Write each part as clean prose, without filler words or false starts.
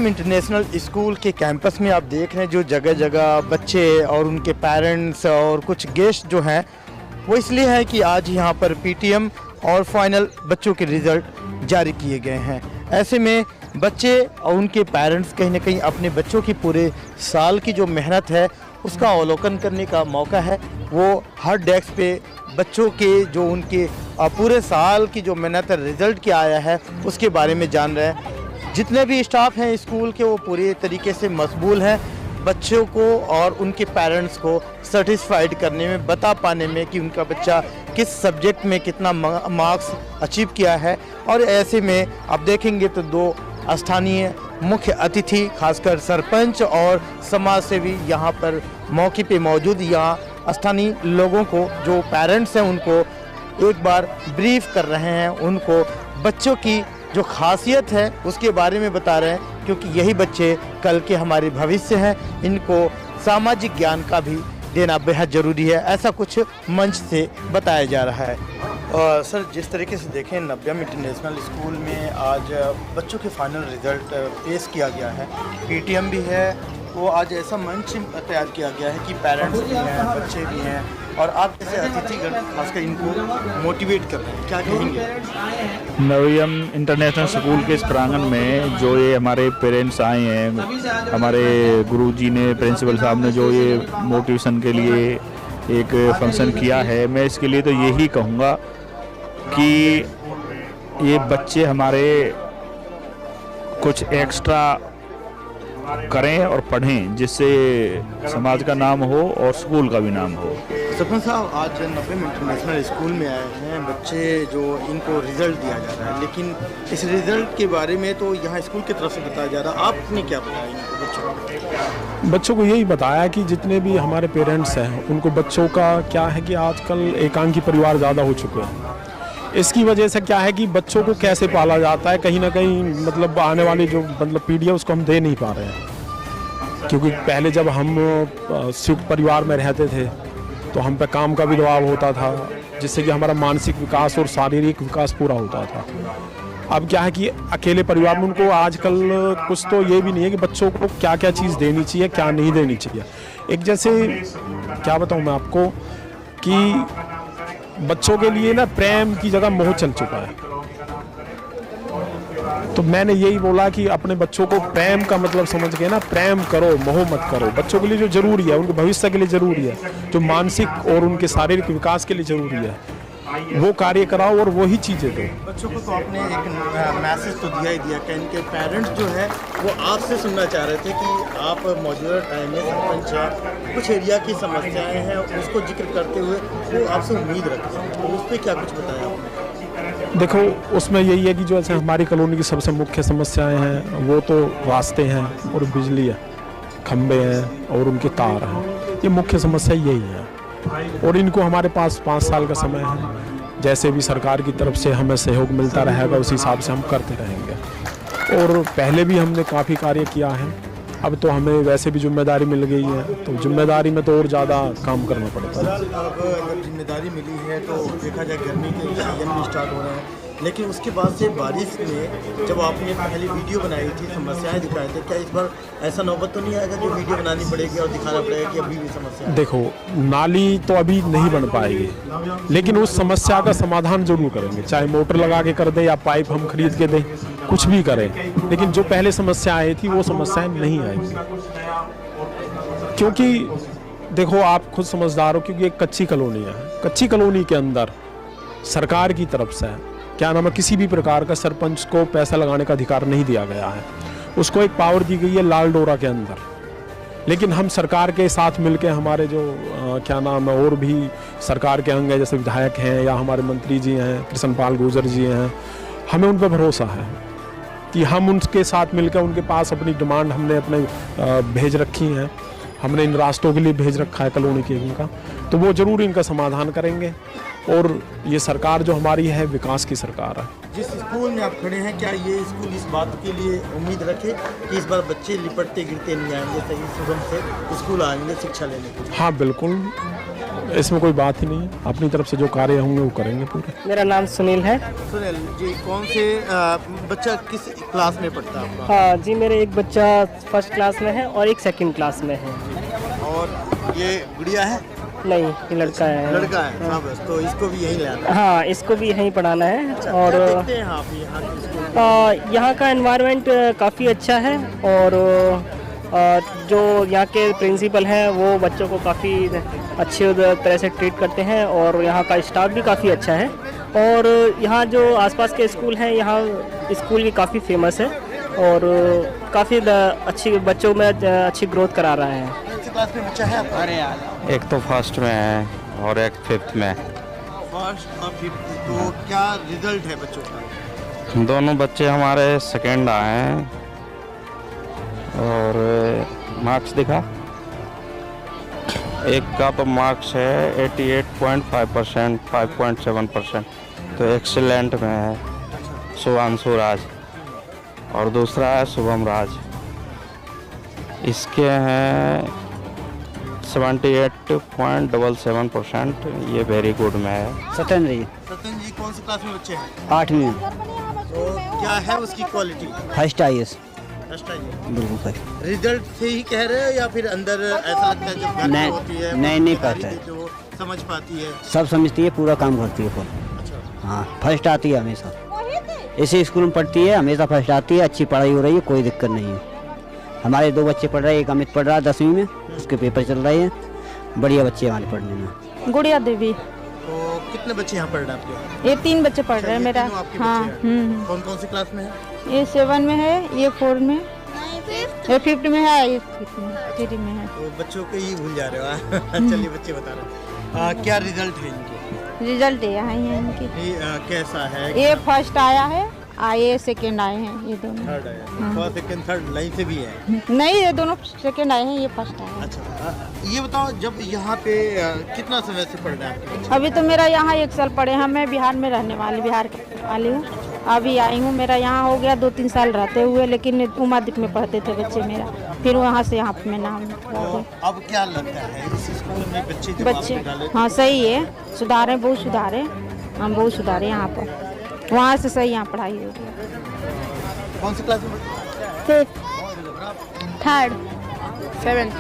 नव्यम international school के campus में आप देख रहे हैं जो जगह जगह बच्चे और उनके पेरेंट्स और कुछ गेस्ट जो हैं वो इसलिए है कि आज यहाँ पर पीटीएम और फाइनल बच्चों के रिज़ल्ट जारी किए गए हैं। ऐसे में बच्चे और उनके पेरेंट्स कहीं ना कहीं अपने बच्चों की पूरे साल की जो मेहनत है उसका अवलोकन करने का मौका है। वो हर डेस्क पे बच्चों के जो उनके पूरे साल की जो मेहनत है रिज़ल्ट क्या आया है उसके बारे में जान रहे हैं। जितने भी स्टाफ हैं स्कूल के वो पूरे तरीके से मशगूल हैं बच्चों को और उनके पेरेंट्स को सेटिस्फाइड करने में, बता पाने में कि उनका बच्चा किस सब्जेक्ट में कितना मार्क्स अचीव किया है। और ऐसे में आप देखेंगे तो दो स्थानीय मुख्य अतिथि खासकर सरपंच और समाज सेवी यहाँ पर मौके पे मौजूद यहाँ स्थानीय लोगों को जो पेरेंट्स हैं उनको एक बार ब्रीफ कर रहे हैं, उनको बच्चों की जो खासियत है उसके बारे में बता रहे हैं, क्योंकि यही बच्चे कल के हमारे भविष्य हैं। इनको सामाजिक ज्ञान का भी देना बेहद ज़रूरी है, ऐसा कुछ मंच से बताया जा रहा है। सर, जिस तरीके से देखें नव्यम इंटरनेशनल स्कूल में आज बच्चों के फाइनल रिज़ल्ट पेश किया गया है, पीटीएम भी है, वो आज ऐसा मंच तैयार किया गया है कि पेरेंट्स भी हैं, बच्चे भी हैं और आप जैसे अतिथिगण खासकर इनको मोटिवेट कर रहे हैं, क्या कहेंगे? नव्यम इंटरनेशनल स्कूल के इस प्रांगण में जो ये हमारे पेरेंट्स आए हैं, हमारे गुरुजी ने, प्रिंसिपल साहब ने जो ये मोटिवेशन के लिए एक फंक्शन किया है, मैं इसके लिए तो यही कहूँगा कि ये बच्चे हमारे कुछ एक्स्ट्रा करें और पढ़ें जिससे समाज का नाम हो और स्कूल का भी नाम हो। सरपंच साहब, आज नव्यम इंटरनेशनल स्कूल में आए हैं बच्चे, जो इनको रिज़ल्ट दिया जा रहा है, लेकिन इस रिज़ल्ट के बारे में तो यहाँ स्कूल की तरफ से बताया जा रहा है, आपने क्या बताया इनको बच्चों को? यही बताया कि जितने भी हमारे पेरेंट्स हैं उनको बच्चों का क्या है कि आजकल एकांकी परिवार ज़्यादा हो चुके हैं। इसकी वजह से क्या है कि बच्चों को कैसे पाला जाता है, कहीं ना कहीं मतलब आने वाली जो मतलब पीढ़ी है उसको हम दे नहीं पा रहे हैं। क्योंकि पहले जब हम संयुक्त परिवार में रहते थे तो हम पे काम का भी दबाव होता था, जिससे कि हमारा मानसिक विकास और शारीरिक विकास पूरा होता था। अब क्या है कि अकेले परिवार में उनको आजकल कुछ तो ये भी नहीं है कि बच्चों को क्या क्या चीज़ देनी चाहिए, क्या नहीं देनी चाहिए। एक जैसे क्या बताऊँ मैं आपको कि बच्चों के लिए ना प्रेम की जगह मोह चल चुका है। तो मैंने यही बोला कि अपने बच्चों को प्रेम का मतलब समझ के ना प्रेम करो, मोह मत करो। बच्चों के लिए जो जरूरी है, उनके भविष्य के लिए जरूरी है, जो मानसिक और उनके शारीरिक विकास के लिए जरूरी है, वो कार्य कराओ और वही चीज़ें दो। बच्चों को तो आपने एक मैसेज तो दिया ही दिया कि इनके पेरेंट्स जो है वो आपसे सुनना चाह रहे थे कि आप मौजूदा टाइम में सरपंच हैं, कुछ एरिया की समस्याएं हैं उसको जिक्र करते हुए वो आपसे उम्मीद रखते हैं, तो उस पर क्या कुछ बताया आपने? देखो, उसमें यही है कि जो ऐसे हमारी कॉलोनी की सबसे मुख्य समस्याएं हैं वो तो रास्ते हैं और बिजली है, खंबे हैं और उनके तार हैं। ये मुख्य समस्या यही है और इनको हमारे पास 5 साल का समय है। जैसे भी सरकार की तरफ से हमें सहयोग मिलता रहेगा उस हिसाब से हम करते रहेंगे। और पहले भी हमने काफ़ी कार्य किया है, अब तो हमें वैसे भी जिम्मेदारी मिल गई है, तो जिम्मेदारी में तो और ज़्यादा काम करना पड़ता है। अब जब जिम्मेदारी मिली है तो देखा जाए गर्मी के सीजन भी स्टार्ट हो रहे हैं, लेकिन उसके बाद से बारिश में जब आपने पहले वीडियो बनाई थी, समस्याएं दिखाए थे, क्या इस बार ऐसा नौबत तो नहीं आएगा जो वीडियो बनानी पड़ेगी और दिखाना पड़ेगा कि अभी भी समस्या है? देखो, नाली तो अभी नहीं बन पाएगी, लेकिन उस समस्या का समाधान जरूर करेंगे, चाहे मोटर लगा के कर दे या पाइप हम खरीद के दें, कुछ भी करें। लेकिन जो पहले समस्या आई थी वो समस्याएं नहीं आएगी, क्योंकि देखो आप खुद समझदार हो, क्योंकि एक कच्ची कॉलोनी है। कच्ची कॉलोनी के अंदर सरकार की तरफ से क्या नाम है, किसी भी प्रकार का सरपंच को पैसा लगाने का अधिकार नहीं दिया गया है। उसको एक पावर दी गई है लाल डोरा के अंदर। लेकिन हम सरकार के साथ मिलकर हमारे जो क्या नाम है और भी सरकार के अंग हैं, जैसे विधायक हैं या हमारे मंत्री जी हैं, कृष्णपाल गुर्जर जी हैं, हमें उन पर भरोसा है कि हम उनके साथ मिलकर उनके पास अपनी डिमांड हमने अपने भेज रखी हैं, हमने इन रास्तों के लिए भेज रखा है कॉलोनी के इनका, तो वो ज़रूर इनका समाधान करेंगे। और ये सरकार जो हमारी है विकास की सरकार है। जिस स्कूल में आप खड़े हैं, क्या ये स्कूल इस बात के लिए उम्मीद रखे कि इस बार बच्चे लिपटते गिरते नहीं आएंगे, सही सुगम से स्कूल आएंगे शिक्षा लेने के लिए? हाँ बिल्कुल, इसमें कोई बात ही नहीं है। अपनी तरफ से जो कार्य होंगे वो करेंगे पूरे। मेरा नाम सुनील है। सुनील जी, कौन से बच्चा किस क्लास में पढ़ता है आपका? हाँ जी, मेरे एक बच्चा फर्स्ट क्लास में है और एक सेकंड क्लास में है। और ये गुड़िया है? नहीं, ये लड़का है। लड़का है। हाँ, बस तो इसको भी यहीं ले आना है। हाँ, इसको भी यहीं पढ़ाना है। अच्छा, और क्या देखते हैं आप यहाँ के स्कूल? यहाँ का एनवायरनमेंट काफ़ी अच्छा है और जो यहाँ के प्रिंसिपल हैं वो बच्चों को काफ़ी अच्छे तरह से ट्रीट करते हैं और यहाँ का स्टाफ भी काफ़ी अच्छा है। और यहाँ जो आसपास के स्कूल हैं, यहाँ स्कूल भी काफ़ी फेमस है और काफ़ी अच्छी बच्चों में अच्छी ग्रोथ करा रहा है। कौन सी क्लास में बच्चा है आपका? अरे यार, एक तो फर्स्ट में है और एक फिफ्थ में। फर्स्ट और फिफ्थ, तो क्या रिजल्ट है बच्चों का? दोनों बच्चे हमारे सेकेंड आए हैं और मार्क्स दिखा। एक का तो मार्क्स है 88.5%, 5.7%, तो एक्सीलेंट में है शुभांशु राज, और दूसरा है शुभम राज, इसके हैं 78.77%, ये वेरी गुड में है। सत्यन जी कौन सी क्लास में बच्चे हैं? 8वीं तो क्या है उसकी क्वालिटी? First IAS। फर्स्ट आई है। बिल्कुल सही। रिजल्ट से ही कह रहे हो या फिर अंदर ऐसा लगता है जब घर में होती है नहीं गाड़ी पता है। देते हो, समझ पाती है? सब समझती है, पूरा काम करती है खुद। अच्छा, हाँ, फर्स्ट आती है हमेशा। इसी स्कूल में पढ़ती है, हमेशा फर्स्ट आती है। अच्छी पढ़ाई हो रही है, कोई दिक्कत नहीं है। हमारे 2 बच्चे पढ़ रहे हैं, एक अमित पढ़ रहा है 10वीं में, उसके पेपर चल रहे हैं। बढ़िया बच्चे हमारे पढ़ने में। गुड़िया देवी। तो कितने बच्चे यहाँ पढ़ रहे हैं आपके? ये 3 बच्चे पढ़ रहे हैं मेरा। हाँ। कौन कौन सी क्लास में है? ये 7 में है, ये 4 में, ये 5th में है, ये 3 में है। तो बच्चों को ही भूल जा रहे हो। चलिए, बच्चे बता रहे हैं क्या रिजल्ट है इनके? रिजल्ट यहाँ ही है इनकी। कैसा है? ये फर्स्ट आया है, ये सेकंड आए हैं, ये दोनों। थर्ड आया, फर्स्ट सेकंड थर्ड लाइन से भी है? नहीं, ये दोनों सेकंड आए हैं, ये फर्स्ट आया है। अच्छा, ये बताओ, जब यहाँ पे कितना समय से पढ़ रहे हैं आपके बच्चे? अभी तो मेरा यहाँ 1 साल पढ़े हैं। मैं बिहार में रहने वाली, बिहार वाली हूँ। अभी आई हूँ, मेरा यहाँ हो गया 2-3 साल रहते हुए, लेकिन उमादिक में पढ़ते थे बच्चे मेरा, फिर वहाँ से यहाँ पे मैं नाम तो अब क्या लगता है इस स्कूल में बच्चे हाँ सही है, सुधारे, बहुत सुधारे, हम बहुत सुधारे यहाँ पर। वहाँ से सही यहाँ पढ़ाई हो रही। कौन सी क्लास में? 5th, 3rd, 7th।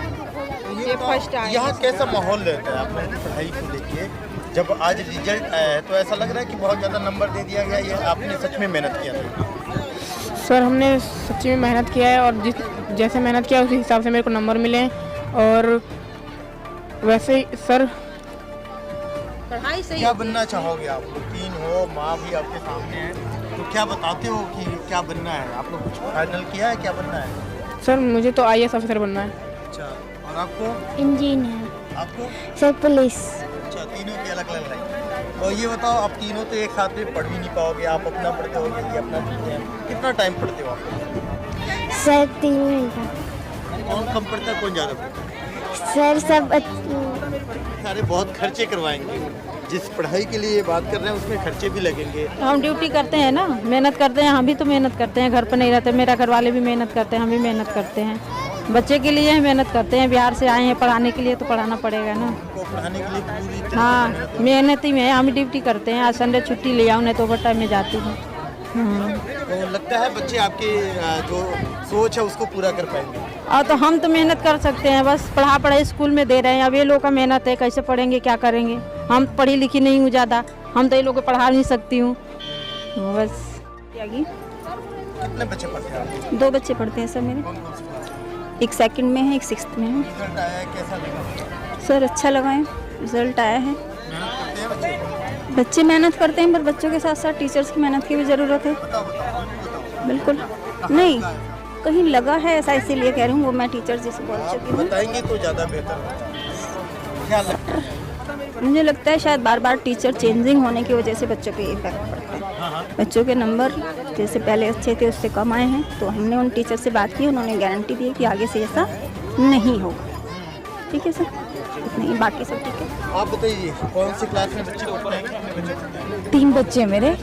ये फर्स्ट आया। यहाँ कैसा माहौल रहता है आप लोगों की पढ़ाई को लेके? जब आज रिजल्ट आया है तो ऐसा लग रहा है कि बहुत ज़्यादा नंबर दे दिया गया, ये आपने सच में मेहनत किया था? सर, हमने सच्ची में मेहनत किया है और जैसे मेहनत किया उसी हिसाब से मेरे को नंबर मिले। और वैसे ही सर, पढ़ाई सही। क्या बनना चाहोगे आप लोग? 3 हो, माँ भी आपके सामने है, तो क्या बताते हो कि क्या बनना है? आप लोग कुछ फाइनल किया है, क्या बनना है? सर मुझे तो IAS ऑफिसर बनना है। अच्छा, और आपको? इंजीनियर। आपको? Sir police. अच्छा, तीनों की अलग अलग लाइन। तो ये बताओ, आप तीनों तो एक साथ में पढ़ भी नहीं पाओगे, आप अपना पढ़ते हो, ये अपना पढ़ते हैं, कितना टाइम पढ़ते हो आप? सर 3 घंटा। कौन कम पढ़ता है, कौन ज़्यादा पढ़ता है? सर सब सारे बहुत खर्चे करवाएंगे। जिस पढ़ाई के लिए बात कर रहे हैं उसमें खर्चे भी लगेंगे। हम ड्यूटी करते हैं ना, मेहनत करते हैं, हम भी तो मेहनत करते हैं, घर पर नहीं रहते। मेरा घर वाले भी मेहनत करते हैं, हम भी मेहनत करते हैं, बच्चे के लिए ही मेहनत करते हैं। बिहार से आए हैं पढ़ाने के लिए, तो पढ़ाना पड़ेगा ना। को पढ़ाने के लिए पूरी तरह हाँ, मेहनत ही में हम ड्यूटी करते हैं। आज संडे छुट्टी ले आऊँ, नहीं तो ओवर टाइम में जाती हूँ। तो लगता है बच्चे आपके जो सोच है उसको पूरा कर पाएंगे? और तो हम तो मेहनत कर सकते हैं, बस पढ़ाई स्कूल में दे रहे हैं। अब ये लोग का मेहनत है, कैसे पढ़ेंगे, क्या करेंगे? हम पढ़ी लिखी नहीं हूँ ज़्यादा, हम तो ये लोग को पढ़ा नहीं सकती हूँ बस। कितने बच्चे पढ़ते हैं आप? 2 बच्चे पढ़ते हैं सर मेरे, एक 2nd में है, एक 6th में है। रिजल्ट आया है, कैसा लगा? सर अच्छा लगा है, रिजल्ट आया है। मेहनत करते हैं बच्चे? बच्चे मेहनत करते हैं, पर बच्चों के साथ साथ टीचर्स की मेहनत की भी ज़रूरत है। बिल्कुल नहीं, कहीं लगा है ऐसा, इसीलिए कह रही हूँ। वो मैं टीचर जी से बोल चुकी हूँ। बताएंगे तो ज़्यादा बेहतर होगा। क्या लगता है? मुझे लगता है शायद बार बार टीचर चेंजिंग होने की वजह से बच्चों पे इफेक्ट पड़ता है। बच्चों के नंबर जैसे पहले अच्छे थे उससे कम आए हैं, तो हमने उन टीचर से बात की, उन्होंने गारंटी दी कि आगे से ऐसा नहीं होगा। ठीक है सर, नहीं बाकी सब ठीक है। आप बताइए, कौन सी क्लास में बच्चे पढ़ते हैं? कितने बच्चे पढ़ते हैं? 3 बच्चे हैं मेरे,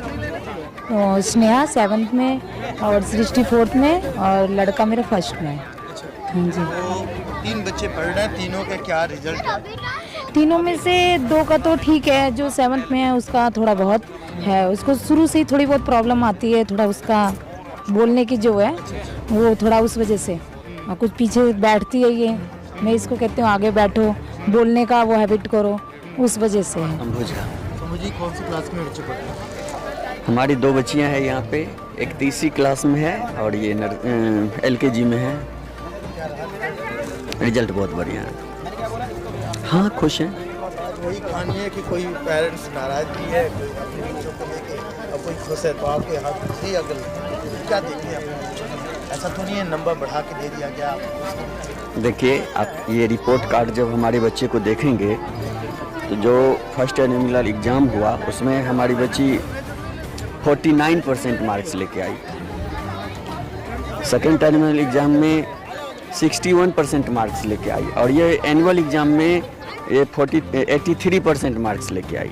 स्नेहा 7th में और सृष्टि 4th में और लड़का मेरा 1st में है। हाँ जी। तो 3 बच्चे पढ़ रहे हैं, तीनों का क्या रिजल्ट है? तीनों में से 2 का तो ठीक है, जो 7th में है उसका थोड़ा बहुत है, उसको शुरू से ही थोड़ी बहुत प्रॉब्लम आती है, थोड़ा उसका बोलने की जो है वो थोड़ा उस वजह से कुछ पीछे बैठती है ये, मैं इसको कहती हूँ आगे बैठो, बोलने का वो हैबिट करो, उस वजह से है। मुझे कौन सी क्लास में बच्चे पढ़ते हैं? हमारी 2 बच्चियां हैं यहाँ पे, एक तीसरी क्लास में है और ये LKG में है। रिजल्ट बहुत बढ़िया है, हाँ खुश हैं। वही कहानी है कि कोई पेरेंट्स नाराजगी है अपने बच्चों को लेके और कोई खुश है, तो आपके हाथ से अगर क्या देखिए अपने बच्चों में, ऐसा तो नहीं है नंबर बढ़ा के दे दिया गया। देखिए आप ये रिपोर्ट कार्ड जब हमारे बच्चे को देखेंगे तो जो फर्स्ट एनुअल एग्ज़ाम हुआ उसमें हमारी बच्ची 49% मार्क्स लेके आई, सेकेंड एनुअल एग्ज़ाम में 61% मार्क्स लेके आई और ये एनुअल एग्ज़ाम में ये 83% मार्क्स लेके आई।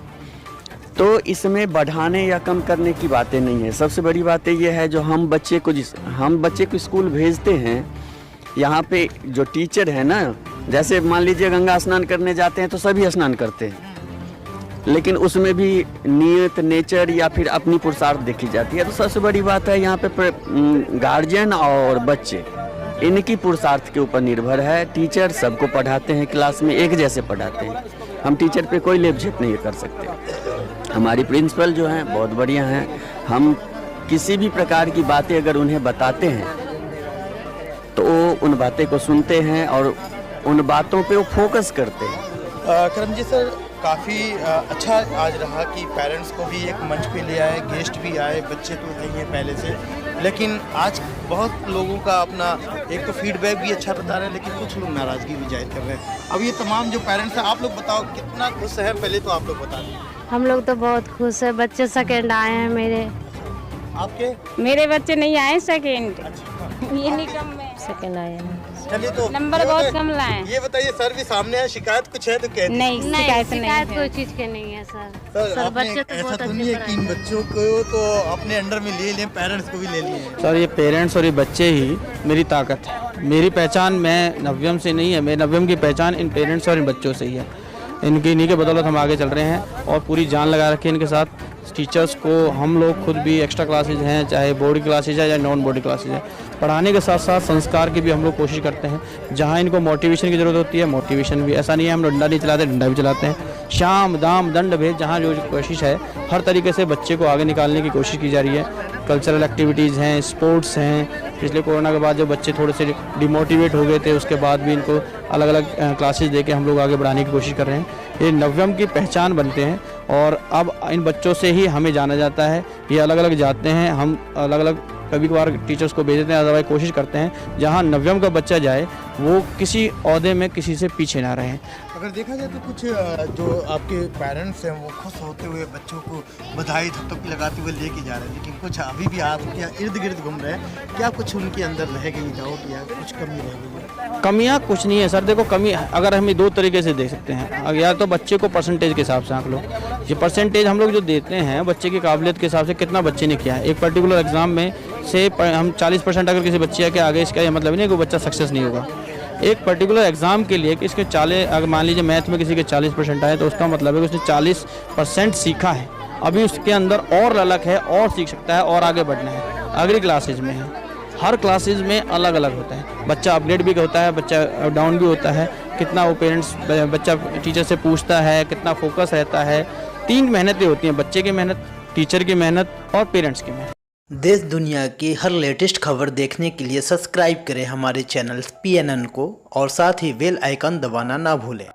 तो इसमें बढ़ाने या कम करने की बातें नहीं है, सबसे बड़ी बात ये है जो हम बच्चे को स्कूल भेजते हैं, यहाँ पे जो टीचर है ना, जैसे मान लीजिए गंगा स्नान करने जाते हैं तो सभी स्नान करते हैं, लेकिन उसमें भी नियत नेचर या फिर अपनी पुरुषार्थ देखी जाती है। तो सबसे बड़ी बात है यहाँ पे गार्जियन और बच्चे, इनकी पुरुषार्थ के ऊपर निर्भर है। टीचर सबको पढ़ाते हैं, क्लास में एक जैसे पढ़ाते हैं, हम टीचर पे कोई लेपझेप नहीं कर सकते। हमारी प्रिंसिपल जो हैं बहुत बढ़िया हैं, हम किसी भी प्रकार की बातें अगर उन्हें बताते हैं तो वो उन बातें को सुनते हैं और उन बातों पे वो फोकस करते हैं। करमजीत सर, काफ़ी अच्छा आज रहा कि पेरेंट्स को भी एक मंच पे ले आए, गेस्ट भी आए, बच्चे तो नहीं हैं पहले से, लेकिन आज बहुत लोगों का अपना एक तो फीडबैक भी अच्छा बता रहे हैं, लेकिन कुछ लोग नाराज़गी भी जाहिर कर रहे हैं। अब ये तमाम जो पेरेंट्स हैं, आप लोग बताओ कितना खुश है, पहले तो आप लोग बता दें। हम लोग तो बहुत खुश है, बच्चे सेकेंड आए हैं मेरे। आपके? मेरे बच्चे नहीं आए सेकेंड। ये नहीं कम में सेकेंड आए हैं। चलिए, तो नंबर बहुत कम लाए। ये बताइए सर, भी सामने है, शिकायत कुछ है तो कह दीजिए। नहीं, शिकायत कोई चीज़ के नहीं है सर बच्चे तो ऐसा तो नहीं है कि इन बच्चों को तो अपने अंडर में ले लें, पेरेंट्स को भी ले लिए? सर ये पेरेंट्स और ये बच्चे ही मेरी ताकत है, मेरी पहचान मैं नव्यम से नहीं है, मेरी नव्यम की पहचान इन पेरेंट्स और इन बच्चों से ही है। इन्हीं के बदौलत हम आगे चल रहे हैं और पूरी जान लगा रखी है इनके साथ। टीचर्स को हम लोग खुद भी एक्स्ट्रा क्लासेज हैं, चाहे बोर्ड क्लासेज है या नॉन बोर्ड क्लासेज है, पढ़ाने के साथ साथ संस्कार की भी हम लोग कोशिश करते हैं। जहाँ इनको मोटिवेशन की ज़रूरत होती है मोटिवेशन भी, ऐसा नहीं है हम डंडा नहीं चलाते, डंडा भी चलाते हैं। शाम दाम दंड भेद, जहाँ जो कोशिश है हर तरीके से बच्चे को आगे निकालने की कोशिश की जा रही है। कल्चरल एक्टिविटीज़ हैं, स्पोर्ट्स हैं। पिछले कोरोना के बाद जो बच्चे थोड़े से डिमोटिवेट हो गए थे, उसके बाद भी इनको अलग अलग क्लासेज देके हम लोग आगे बढ़ाने की कोशिश कर रहे हैं। ये नव्यम की पहचान बनते हैं और अब इन बच्चों से ही हमें जाना जाता है। ये अलग अलग जाते हैं, हम अलग अलग कभी कभार टीचर्स को भेज देते हैं, अदरवाइज कोशिश करते हैं जहाँ नव्यम का बच्चा जाए वो किसी ओहदे में किसी से पीछे ना रहे। अगर देखा जाए तो कुछ जो आपके पेरेंट्स हैं वो खुश होते हुए बच्चों को बधाई थप्पी लगाते हुए लेके जा रहे हैं, लेकिन कुछ अभी भी आपके इर्द गिर्द घूम रहे हैं, क्या कुछ उनके अंदर रह गई डाउट या कुछ कमी रह गई? कमियाँ कुछ नहीं है सर, देखो कमी अगर हम 2 तरीके से देख सकते हैं। या तो बच्चे को परसेंटेज के हिसाब से आंक लो, ये परसेंटेज हम लोग जो देते हैं बच्चे की काबिलियत के हिसाब से कितना बच्चे ने किया है। एक पर्टिकुलर एग्जाम में से हम 40% अगर किसी बच्चे के आगे, इसका ये मतलब नहीं है कि वो बच्चा सक्सेस नहीं होगा। एक पर्टिकुलर एग्जाम के लिए कि इसके 40, अगर मान लीजिए मैथ में किसी के 40% आए तो उसका मतलब है कि उसने 40% सीखा है, अभी उसके अंदर और ललक है और सीख सकता है और आगे बढ़ना है। अगली क्लासेज में है, हर क्लासेज में अलग अलग होता है, बच्चा अपग्रेड भी होता है, बच्चा डाउन भी होता है, कितना वो पेरेंट्स बच्चा टीचर से पूछता है, कितना फोकस रहता है। 3 मेहनतें होती हैं, बच्चे की मेहनत, टीचर की मेहनत और पेरेंट्स की मेहनत। देश दुनिया की हर लेटेस्ट खबर देखने के लिए सब्सक्राइब करें हमारे चैनल PNN को और साथ ही बेल आइकन दबाना ना भूलें।